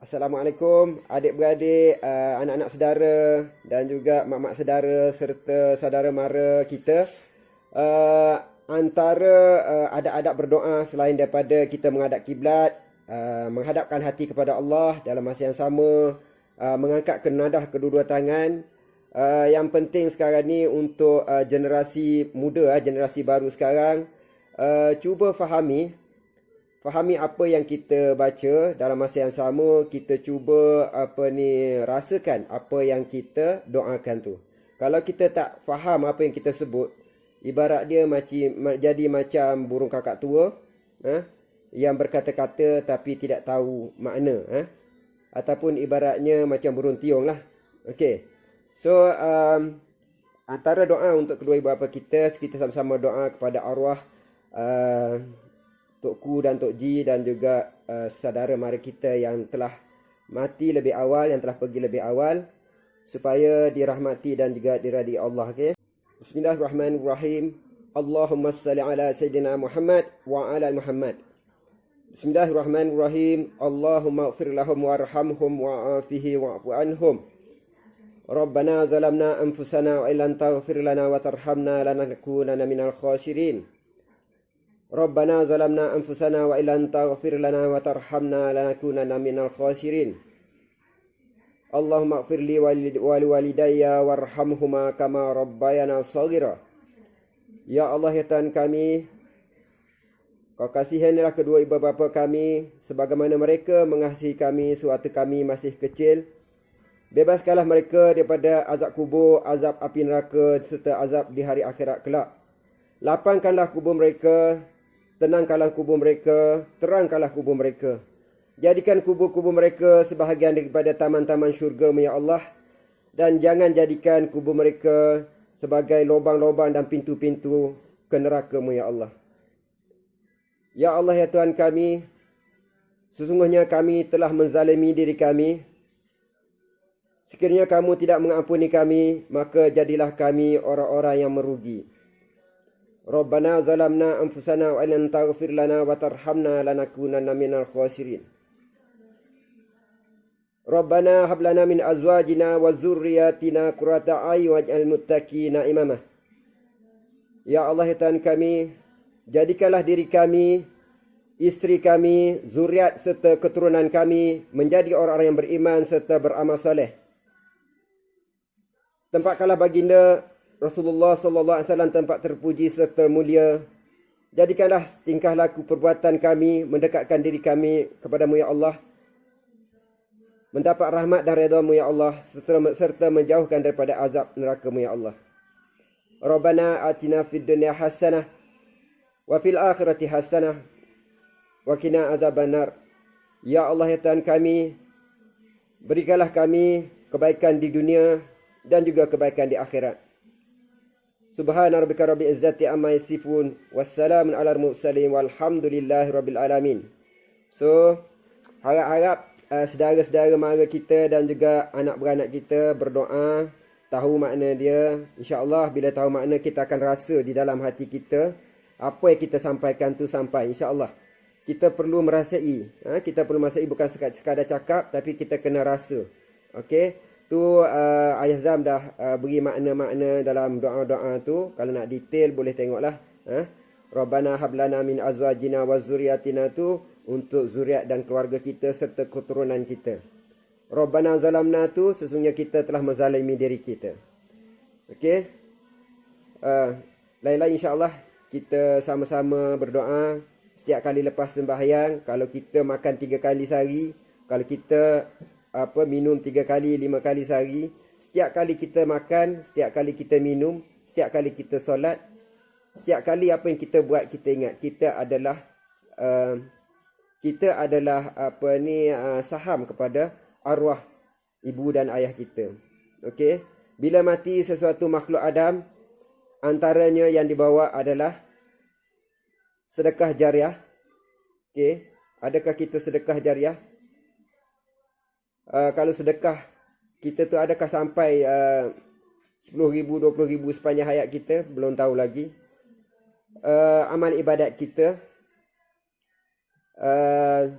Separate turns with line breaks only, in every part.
Assalamualaikum adik-beradik, anak-anak saudara dan juga mak-mak saudara serta saudara mara kita. Antara adab-adab berdoa selain daripada kita menghadap kiblat, menghadapkan hati kepada Allah dalam masa yang sama, mengangkat kenadah kedua-dua tangan. Yang penting sekarang ni untuk generasi muda, generasi baru sekarang, cuba fahami apa yang kita baca dalam masa yang sama, kita cuba rasakan apa yang kita doakan tu. Kalau kita tak faham apa yang kita sebut, ibarat dia jadi macam burung kakak tua yang berkata-kata tapi tidak tahu makna, ataupun ibaratnya macam burung tiung lah. Okey. So antara doa untuk kedua ibu bapa kita sama-sama doa kepada arwah Tok Ku dan Tok Ji dan juga saudara mara kita yang telah mati lebih awal, yang telah pergi lebih awal, supaya dirahmati dan juga diridai Allah. Okay? Bismillahirrahmanirrahim. Allahumma salli ala Sayyidina Muhammad wa ala Muhammad. Bismillahirrahmanirrahim. Allahumma ighfir lahum warhamhum wa'afihi wa'fu anhum. Rabbana zalamna anfusana wa illan taghfir lana wa tarhamna lanakunanna minal khasirin. Rabbana zalamna anfusana wa illan taghfir lana wa tarhamna lanakunanna minal khasirin. Allahumma ighfir li wa liwalidayya warhamhuma kama rabbayana shaghira. Ya Allah, ya Tuhan kami, Kau kasihanilah kedua ibu bapa kami sebagaimana mereka mengasihi kami sewaktu kami masih kecil. Bebaskanlah mereka daripada azab kubur, azab api neraka serta azab di hari akhirat kelak. Lapangkanlah kubur mereka, tenangkanlah kubur mereka, terangkanlah kubur mereka. Jadikan kubur-kubur mereka sebahagian daripada taman-taman syurga, ya Allah. Dan jangan jadikan kubur mereka sebagai lubang-lubang dan pintu-pintu ke neraka, ya Allah. Ya Allah, ya Tuhan kami, sesungguhnya kami telah menzalimi diri kami. Sekiranya kamu tidak mengampuni kami, maka jadilah kami orang-orang yang merugi. Rabbana zalamna anfusana wa illam taghfir lana wa tarhamna lanakunanna minal khasirin. Rabbana hab lana min azwajina wa dzurriyyatina qurrata a'yun waj'al muttaqina imama. Ya Allah, ya Tuhan kami, jadikanlah diri kami, isteri kami, zuriat serta keturunan kami menjadi orang-orang yang beriman serta beramal soleh. Tempatkanlah baginda Rasulullah sallallahu alaihi wasallam tempat terpuji serta mulia. Jadikanlah tingkah laku perbuatan kami mendekatkan diri kami kepadamu, ya Allah. Mendapat rahmat dan redha-Mu, ya Allah, serta menjauhkan daripada azab neraka-Mu, ya Allah. Rabbana atina fid dunya hasanah wa fil akhirati hasanah wa qina azabannar. Ya Allah, ya Tuhan kami, berikanlah kami kebaikan di dunia dan juga kebaikan di akhirat. Subhana rabbika rabbil izzati amma yasifun wassalamun alal mursalin walhamdulillahi rabbil alamin. So, harap-harap saudara-saudara mara kita dan juga anak beranak kita berdoa, tahu makna dia. InsyaAllah bila tahu makna, kita akan rasa di dalam hati kita apa yang kita sampaikan tu sampai. InsyaAllah kita perlu merasai, kita perlu merasai, bukan sekadar cakap, tapi kita kena rasa. Okey. Tu Ayah Zam dah beri makna-makna dalam doa-doa tu. Kalau nak detail boleh tengoklah. Rabbana hablana min azwajina wa zuriyatina tu untuk zuriat dan keluarga kita serta keturunan kita. Rabbana zalamna tu sesungguhnya kita telah menzalimi diri kita. Okey. Lain-lain insya-Allah kita sama-sama berdoa setiap kali lepas sembahyang. Kalau kita makan 3 kali sehari, kalau kita minum 3 kali, 5 kali sehari, setiap kali kita makan, setiap kali kita minum, setiap kali kita solat, setiap kali apa yang kita buat, kita ingat kita adalah saham kepada arwah ibu dan ayah kita. Okey, bila mati sesuatu makhluk Adam, antaranya yang dibawa adalah sedekah jariah. Okey, adakah kita sedekah jariah? Kalau sedekah kita tu adakah sampai 10,000, 20,000 sepanjang hayat kita? Belum tahu lagi. Amal ibadat kita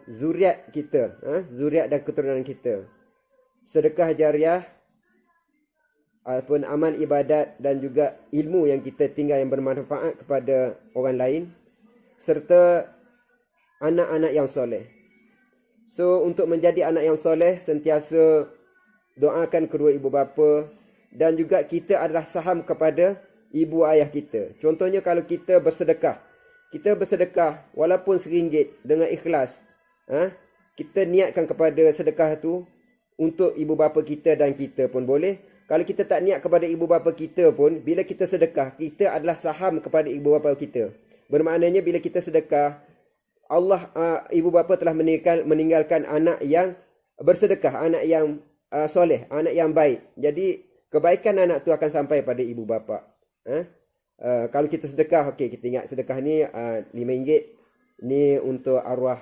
zuriat kita, zuriat dan keturunan kita. Sedekah jariah ataupun amal ibadat dan juga ilmu yang kita tinggal yang bermanfaat kepada orang lain, serta anak-anak yang soleh. So untuk menjadi anak yang soleh, sentiasa doakan kedua ibu bapa, dan juga kita adalah saham kepada ibu ayah kita. Contohnya kalau kita bersedekah walaupun RM1 dengan ikhlas, kita niatkan kepada sedekah tu untuk ibu bapa kita dan kita pun boleh. Kalau kita tak niat kepada ibu bapa kita pun, bila kita sedekah, kita adalah saham kepada ibu bapa kita. Bermaknanya bila kita sedekah, Allah, ibu bapa telah meninggalkan anak yang bersedekah, anak yang soleh, anak yang baik. Jadi kebaikan anak tu akan sampai pada ibu bapa. Kalau kita sedekah, okey, kita ingat sedekah ni RM5 ni untuk arwah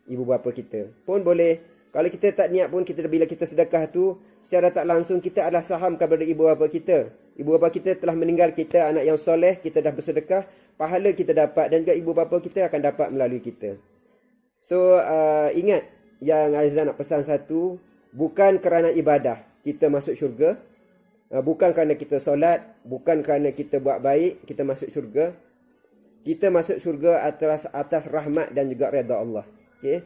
ibu bapa kita pun boleh. Kalau kita tak niat pun, bila kita sedekah tu, secara tak langsung kita adalah saham kepada ibu bapa kita. Ibu bapa kita telah meninggal kita, anak yang soleh, kita dah bersedekah, pahala kita dapat dan juga ibu bapa kita akan dapat melalui kita. So, ingat yang Aizan nak pesan satu, bukan kerana ibadah kita masuk syurga, bukan kerana kita solat, bukan kerana kita buat baik, kita masuk syurga. Kita masuk syurga atas rahmat dan juga redha Allah. Okay?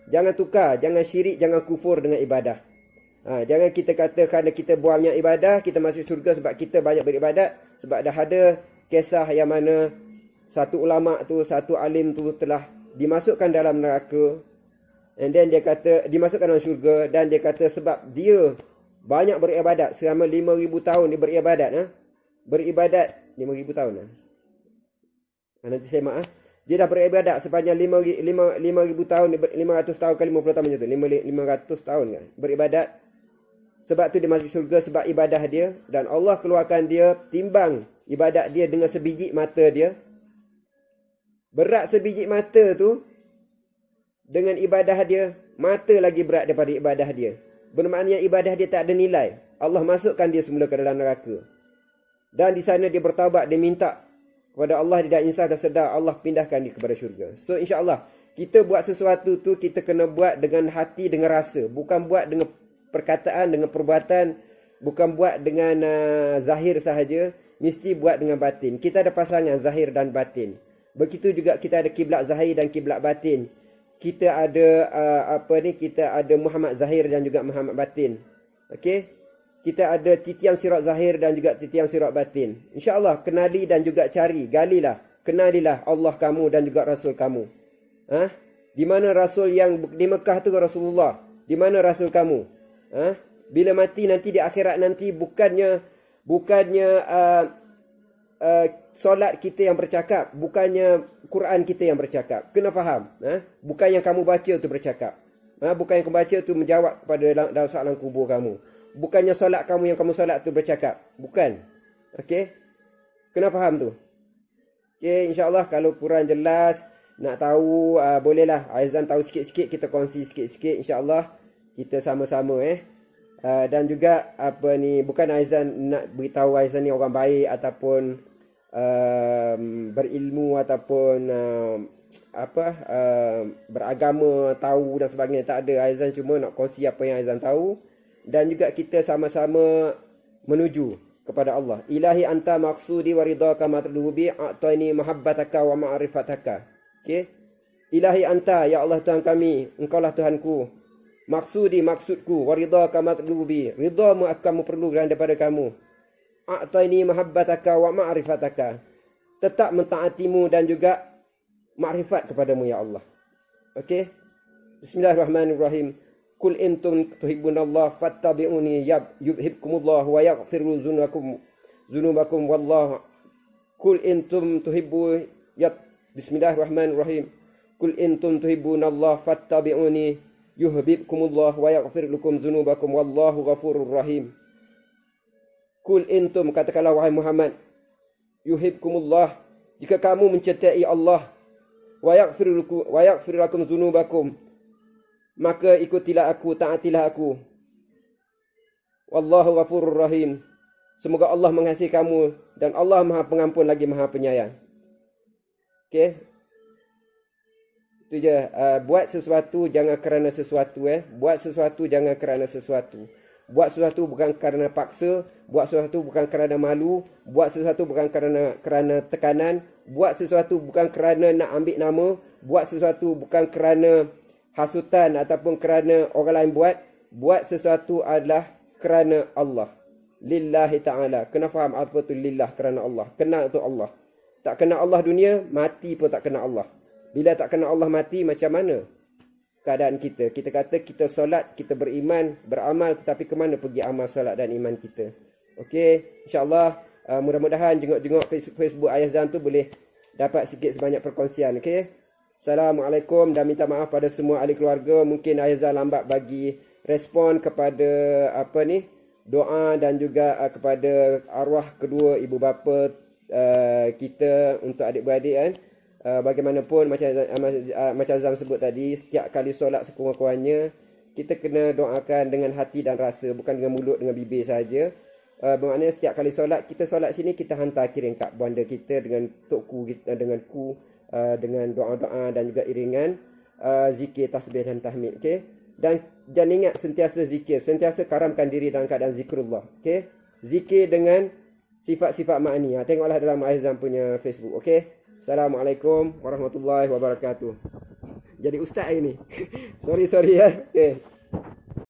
Jangan tukar, jangan syirik, jangan kufur dengan ibadah. Jangan kita kata kerana kita buangnya ibadah, kita masuk syurga sebab kita banyak beribadat. Sebab dah ada kisah yang mana satu ulama tu, satu alim tu telah dimasukkan dalam neraka. And then dia kata, dimasukkan dalam syurga, dan dia kata sebab dia banyak beribadat, selama 5,000 tahun dia beribadat. Beribadat 5,000 tahun. Nanti saya maaf. Dia dah beribadat sepanjang 5,000 tahun, 500 tahun kali 50 tahun macam tu. 500 tahun kan. Beribadat. Sebab tu dia masuk syurga, sebab ibadah dia. Dan Allah keluarkan dia, timbang ibadat dia dengan sebiji mata dia. Berat sebiji mata tu, dengan ibadah dia, mata lagi berat daripada ibadah dia. Bermakna ibadah dia tak ada nilai. Allah masukkan dia semula ke dalam neraka. Dan di sana dia bertaubat, dia minta kepada Allah, dia dah insaf dah sedar, Allah pindahkan dia kepada syurga. So insya-Allah kita buat sesuatu tu, kita kena buat dengan hati, dengan rasa, bukan buat dengan perkataan, dengan perbuatan, bukan buat dengan zahir sahaja, mesti buat dengan batin. Kita ada pasangan zahir dan batin. Begitu juga kita ada kiblat zahir dan kiblat batin. Kita ada kita ada Muhammad zahir dan juga Muhammad batin. Okey? Kita ada titian sirat zahir dan juga titian sirat batin. InsyaAllah, kenali dan juga cari. Galilah, kenalilah Allah kamu dan juga Rasul kamu. Di mana Rasul yang di Mekah tu Rasulullah? Di mana Rasul kamu? Bila mati nanti di akhirat nanti, bukannya solat kita yang bercakap, bukannya Quran kita yang bercakap. Kena faham. Bukan yang kamu baca tu bercakap. Bukan yang kamu baca tu menjawab kepada dalam soalan kubur kamu. Bukannya solat kamu yang kamu solat tu bercakap. Bukan. Okey? Kena faham tu. Okey, insya-Allah kalau kurang jelas, nak tahu, bolehlah Aizan tahu sikit-sikit, kita kongsi sikit-sikit, insya-Allah kita sama-sama dan juga bukan Aizan nak beritahu Aizan ni orang baik ataupun berilmu ataupun beragama, tahu dan sebagainya. Tak ada. Aizan cuma nak kongsi apa yang Aizan tahu. Dan juga kita sama-sama menuju kepada Allah. Ilahi anta maksudi wa ridhaka matlubi a'tani mahabbataka wa ma'rifataka. Okey. Ilahi anta, ya Allah Tuhan kami, engkaulah Tuhanku. Maksudi, maksudku, wa ridhaka matlubi, ridhamu kamu perlu daripada kamu. A'tani mahabbataka wa ma'rifataka. Tetap mentaatimu dan juga makrifat kepadamu ya Allah. Okey. Bismillahirrahmanirrahim. Kul intum tuhibbunallah fattabi'uni yubhibkumullah wa yaghfiru dzunubakum wallah. Kul intum tuhibbu Bismillahirrahmanirrahim. Kul intum tuhibbunallah fattabi'uni yuhibbukumullah wa yaghfir lakum dzunubakum wallahu ghafurur rahim. Kul intum, katakanlah wahai Muhammad, yuhibbukumullah, jika kamu mencintai Allah, wa yaghfir lakum dzunubakum, maka ikutilah aku, taatilah aku. Wallahu ghafurur rahim. Semoga Allah mengasihi kamu dan Allah Maha Pengampun lagi Maha Penyayang. Okey. Itu Tu je. Buat sesuatu jangan kerana sesuatu. Buat sesuatu jangan kerana sesuatu. Buat sesuatu bukan kerana paksa. Buat sesuatu bukan kerana malu. Buat sesuatu bukan kerana tekanan. Buat sesuatu bukan kerana nak ambil nama. Buat sesuatu bukan kerana hasutan ataupun kerana orang lain buat. Buat sesuatu adalah kerana Allah. Lillahi ta'ala. Kena faham apa tu lillah, kerana Allah. Kena untuk Allah. Tak kena Allah dunia, mati pun tak kena Allah. Bila tak kena Allah mati, macam mana keadaan kita? Kita kata kita solat, kita beriman, beramal, tetapi ke mana pergi amal solat dan iman kita? Okey, insyaAllah mudah-mudahan jenguk-jenguk Facebook Ayah Zam tu boleh dapat sikit sebanyak perkongsian. Okey, Assalamualaikum dan minta maaf pada semua ahli keluarga. Mungkin Ayah Zam lambat bagi respon kepada doa dan juga kepada arwah kedua ibu bapa kita untuk adik-beradik kan. Bagaimanapun macam Azam sebut tadi, setiap kali solat sekurang-kurangnya kita kena doakan dengan hati dan rasa, bukan dengan mulut, dengan bibir saja. Bermakna setiap kali solat, kita solat sini kita hantar kirim kat bonda kita dengan tokku kita, dengan dengan doa-doa dan juga iringan zikir, tasbih dan tahmid. Okey, dan ingat sentiasa zikir, sentiasa karamkan diri dalam keadaan zikrullah. Okey, zikir dengan sifat-sifat makni. Tengoklah dalam Aizam punya Facebook. Okey, Assalamualaikum warahmatullahi wabarakatuh. Jadi ustaz hari ni. sorry ya. Okey.